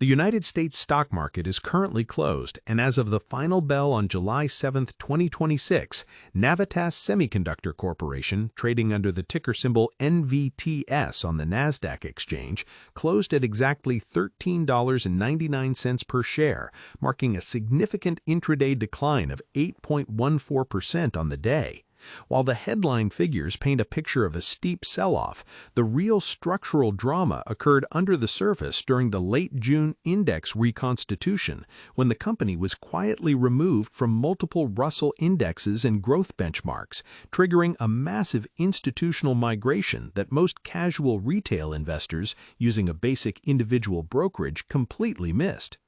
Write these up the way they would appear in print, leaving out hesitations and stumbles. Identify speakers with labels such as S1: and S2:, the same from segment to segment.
S1: The United States stock market is currently closed, and as of the final bell on July 7, 2026, Navitas Semiconductor Corporation, trading under the ticker symbol NVTS on the Nasdaq exchange, closed at exactly $13.99 per share, marking a significant intraday decline of 8.14% on the day. While the headline figures paint a picture of a steep sell-off, the real structural drama occurred under the surface during the late June index reconstitution, when the company was quietly removed from multiple Russell indexes and growth benchmarks, triggering a massive institutional migration that most casual retail investors using a basic individual brokerage completely missed.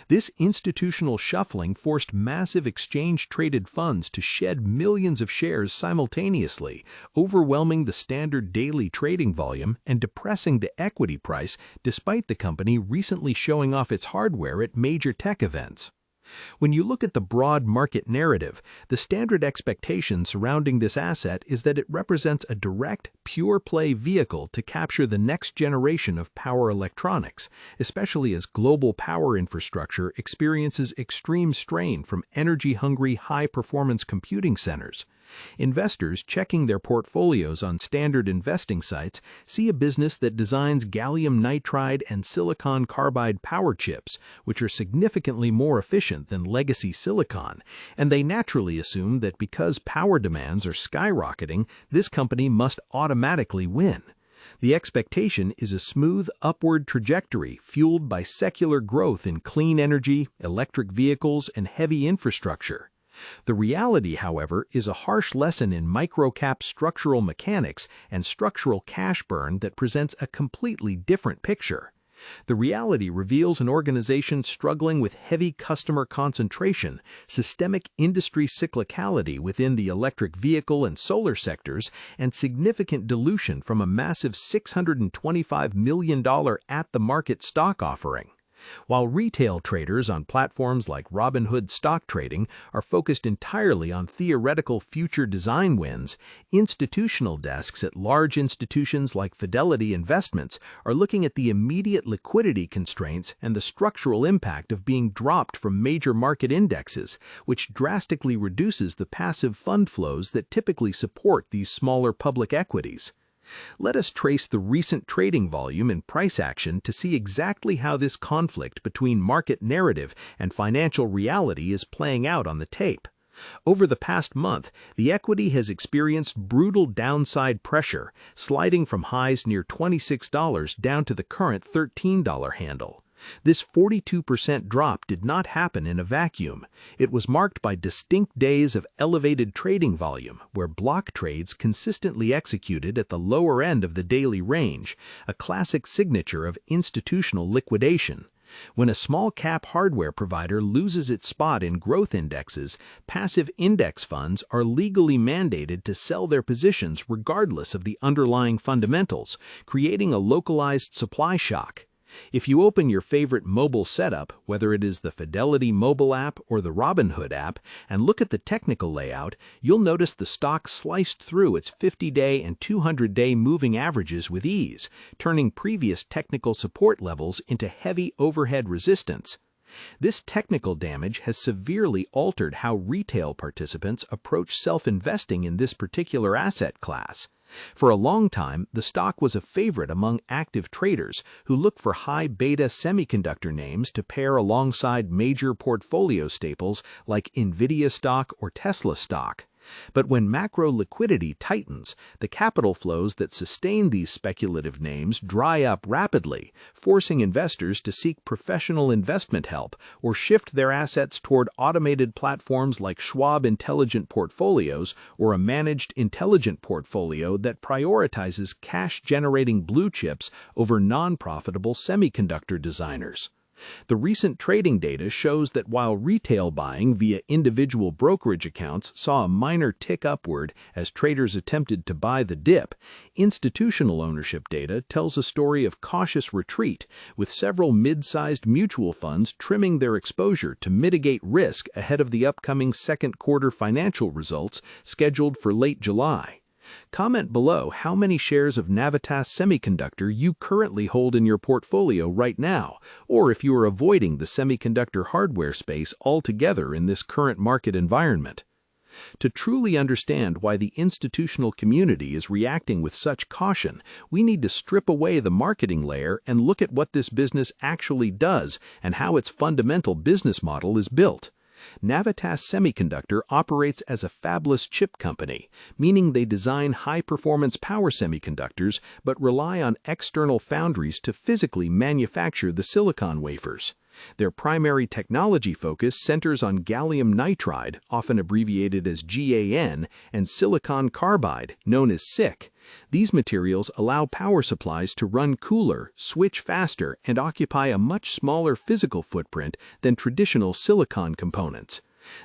S1: This institutional shuffling forced massive exchange-traded funds to shed millions of shares simultaneously, overwhelming the standard daily trading volume and depressing the equity price despite the company recently showing off its hardware at major tech events. When you look at the broad market narrative, the standard expectation surrounding this asset is that it represents a direct, pure-play vehicle to capture the next generation of power electronics, especially as global power infrastructure experiences extreme strain from energy-hungry high-performance computing centers. Investors checking their portfolios on standard investing sites see a business that designs gallium nitride and silicon carbide power chips, which are significantly more efficient than legacy silicon, and they naturally assume that because power demands are skyrocketing, this company must automatically win. The expectation is a smooth upward trajectory fueled by secular growth in clean energy, electric vehicles, and heavy infrastructure. The reality, however, is a harsh lesson in microcap structural mechanics and structural cash burn that presents a completely different picture. The reality reveals an organization struggling with heavy customer concentration, systemic industry cyclicality within the electric vehicle and solar sectors, and significant dilution from a massive $625 million at-the-market stock offering. While retail traders on platforms like Robinhood stock trading are focused entirely on theoretical future design wins, institutional desks at large institutions like Fidelity Investments are looking at the immediate liquidity constraints and the structural impact of being dropped from major market indexes, which drastically reduces the passive fund flows that typically support these smaller public equities. Let us trace the recent trading volume and price action to see exactly how this conflict between market narrative and financial reality is playing out on the tape. Over the past month, the equity has experienced brutal downside pressure, sliding from highs near $26 down to the current $13 handle. This 42% drop did not happen in a vacuum. It was marked by distinct days of elevated trading volume, where block trades consistently executed at the lower end of the daily range, a classic signature of institutional liquidation. When a small-cap hardware provider loses its spot in growth indexes, passive index funds are legally mandated to sell their positions regardless of the underlying fundamentals, creating a localized supply shock. If you open your favorite mobile setup, whether it is the Fidelity mobile app or the Robinhood app, and look at the technical layout, you'll notice the stock sliced through its 50-day and 200-day moving averages with ease, turning previous technical support levels into heavy overhead resistance. This technical damage has severely altered how retail participants approach self-investing in this particular asset class. For a long time, the stock was a favorite among active traders who look for high-beta semiconductor names to pair alongside major portfolio staples like NVIDIA stock or Tesla stock. But when macro liquidity tightens, the capital flows that sustain these speculative names dry up rapidly, forcing investors to seek professional investment help or shift their assets toward automated platforms like Schwab Intelligent Portfolios or a managed intelligent portfolio that prioritizes cash-generating blue chips over non-profitable semiconductor designers. The recent trading data shows that while retail buying via individual brokerage accounts saw a minor tick upward as traders attempted to buy the dip, institutional ownership data tells a story of cautious retreat, with several mid-sized mutual funds trimming their exposure to mitigate risk ahead of the upcoming second quarter financial results scheduled for late July. Comment below how many shares of Navitas Semiconductor you currently hold in your portfolio right now, or if you are avoiding the semiconductor hardware space altogether in this current market environment. To truly understand why the institutional community is reacting with such caution, we need to strip away the marketing layer and look at what this business actually does and how its fundamental business model is built. Navitas Semiconductor operates as a fabless chip company, meaning they design high-performance power semiconductors but rely on external foundries to physically manufacture the silicon wafers. Their primary technology focus centers on gallium nitride, often abbreviated as GaN, and silicon carbide, known as SiC. These materials allow power supplies to run cooler, switch faster, and occupy a much smaller physical footprint than traditional silicon components.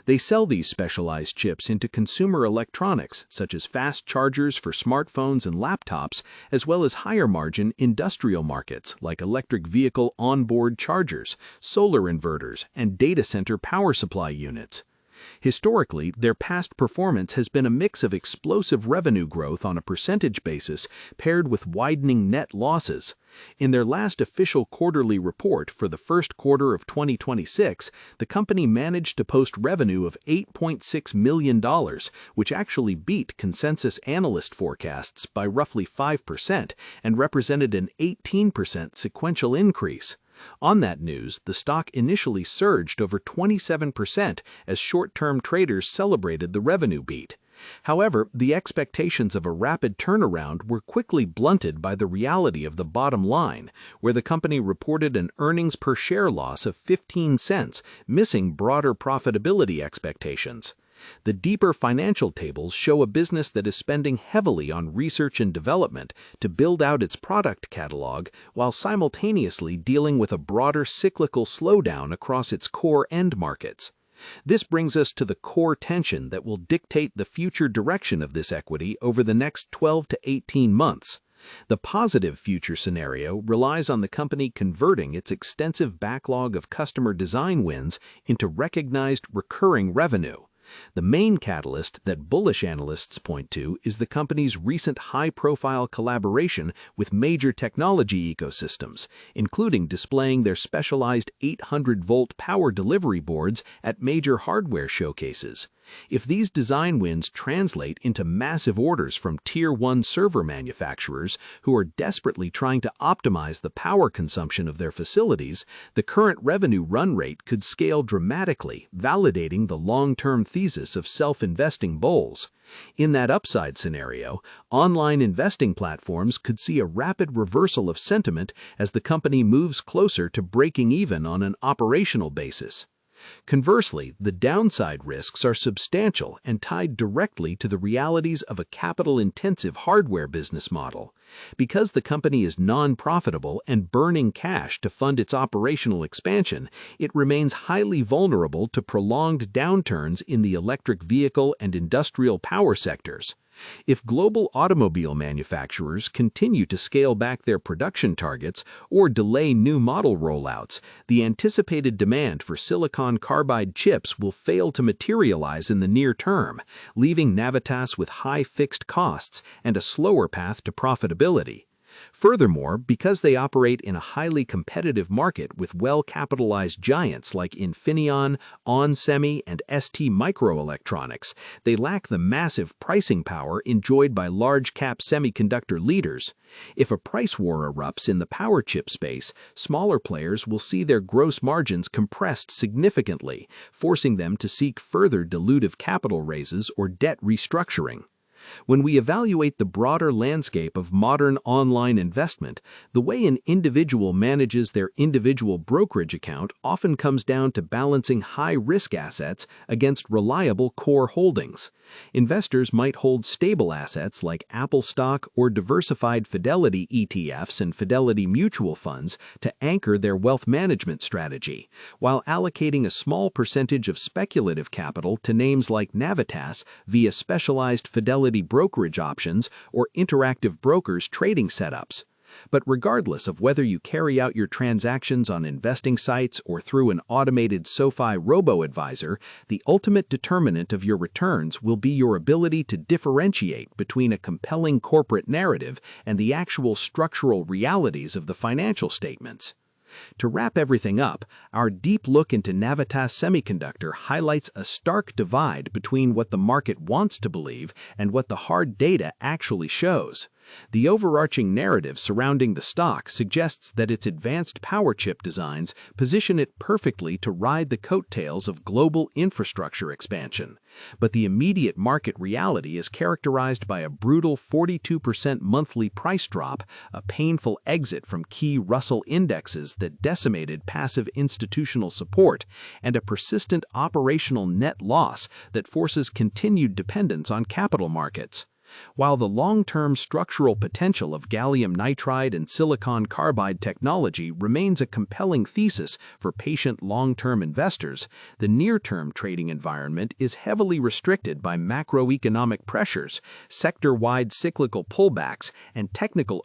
S1: They sell these specialized chips into consumer electronics, such as fast chargers for smartphones and laptops, as well as higher-margin industrial markets like electric vehicle onboard chargers, solar inverters, and data center power supply units. Historically, their past performance has been a mix of explosive revenue growth on a percentage basis paired with widening net losses. In their last official quarterly report for the first quarter of 2026, the company managed to post revenue of $8.6 million, which actually beat consensus analyst forecasts by roughly 5% and represented an 18% sequential increase. On that news, the stock initially surged over 27% as short-term traders celebrated the revenue beat. However, the expectations of a rapid turnaround were quickly blunted by the reality of the bottom line, where the company reported an earnings per share loss of 15 cents, missing broader profitability expectations. The deeper financial tables show a business that is spending heavily on research and development to build out its product catalog while simultaneously dealing with a broader cyclical slowdown across its core end markets. This brings us to the core tension that will dictate the future direction of this equity over the next 12 to 18 months. The positive future scenario relies on the company converting its extensive backlog of customer design wins into recognized recurring revenue. The main catalyst that bullish analysts point to is the company's recent high-profile collaboration with major technology ecosystems, including displaying their specialized 800-volt power delivery boards at major hardware showcases. If these design wins translate into massive orders from Tier 1 server manufacturers who are desperately trying to optimize the power consumption of their facilities, the current revenue run rate could scale dramatically, validating the long-term thesis of self-investing bulls. In that upside scenario, online investing platforms could see a rapid reversal of sentiment as the company moves closer to breaking even on an operational basis. Conversely, the downside risks are substantial and tied directly to the realities of a capital-intensive hardware business model. Because the company is non-profitable and burning cash to fund its operational expansion, it remains highly vulnerable to prolonged downturns in the electric vehicle and industrial power sectors. If global automobile manufacturers continue to scale back their production targets or delay new model rollouts, the anticipated demand for silicon carbide chips will fail to materialize in the near term, leaving Navitas with high fixed costs and a slower path to profitability. Furthermore, because they operate in a highly competitive market with well-capitalized giants like Infineon, onsemi, and ST Microelectronics, they lack the massive pricing power enjoyed by large-cap semiconductor leaders. If a price war erupts in the power chip space, smaller players will see their gross margins compressed significantly, forcing them to seek further dilutive capital raises or debt restructuring. When we evaluate the broader landscape of modern online investment, the way an individual manages their individual brokerage account often comes down to balancing high-risk assets against reliable core holdings. Investors might hold stable assets like Apple stock or diversified Fidelity ETFs and Fidelity mutual funds to anchor their wealth management strategy, while allocating a small percentage of speculative capital to names like Navitas via specialized Fidelity brokerage options or Interactive Brokers trading setups. But regardless of whether you carry out your transactions on investing sites or through an automated SoFi robo-advisor, the ultimate determinant of your returns will be your ability to differentiate between a compelling corporate narrative and the actual structural realities of the financial statements. To wrap everything up, our deep look into Navitas Semiconductor highlights a stark divide between what the market wants to believe and what the hard data actually shows. The overarching narrative surrounding the stock suggests that its advanced power chip designs position it perfectly to ride the coattails of global infrastructure expansion. But the immediate market reality is characterized by a brutal 42% monthly price drop, a painful exit from key Russell indexes that decimated passive institutional support, and a persistent operational net loss that forces continued dependence on capital markets. While the long-term structural potential of gallium nitride and silicon carbide technology remains a compelling thesis for patient long-term investors, the near-term trading environment is heavily restricted by macroeconomic pressures, sector-wide cyclical pullbacks, and technical